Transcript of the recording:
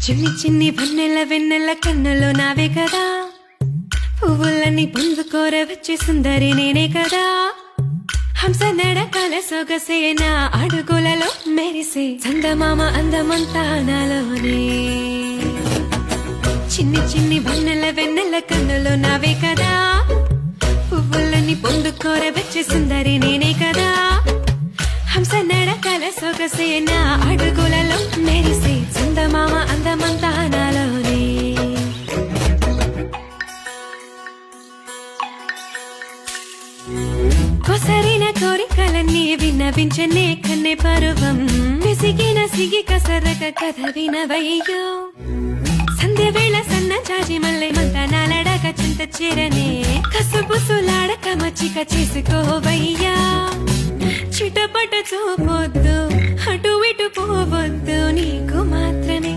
చిన్ని చిన్ని వన్నెల వెన్నెల కన్నులో నావే కదా, పువ్వులని పొందుకోర వచ్చే సుందరి నేనే కదా. హంస నడకల సొగసేన అడుగులలో మెరిసే చందమామ అందమంతా నాలోనే. చిన్ని చిన్ని వన్నెల వెన్నెల కన్నులో నావే కదా, పువ్వులని పొందుకోర వచ్చే సుందరి నేనే కదా. హంస నడకల సొగసేన అడుగులలో మెరిసే చందమామ అందమంతా నాలోనే. కొసరిన కోరికలన్నీ విన్నవించనే కన్నె పరువం, విసిగిన సిగి కసరక కథ వినవయ్యో. సంధ్య వేళ సన్న జాజి మల్లె మంత నాలడక చింత చేరనే, కసుబుసులాడక మచ్చిక చేసుకోవయ్యా. చిటపట చూపొద్దు, అటు ఇటు పోవద్దు, నీకు మాత్రమే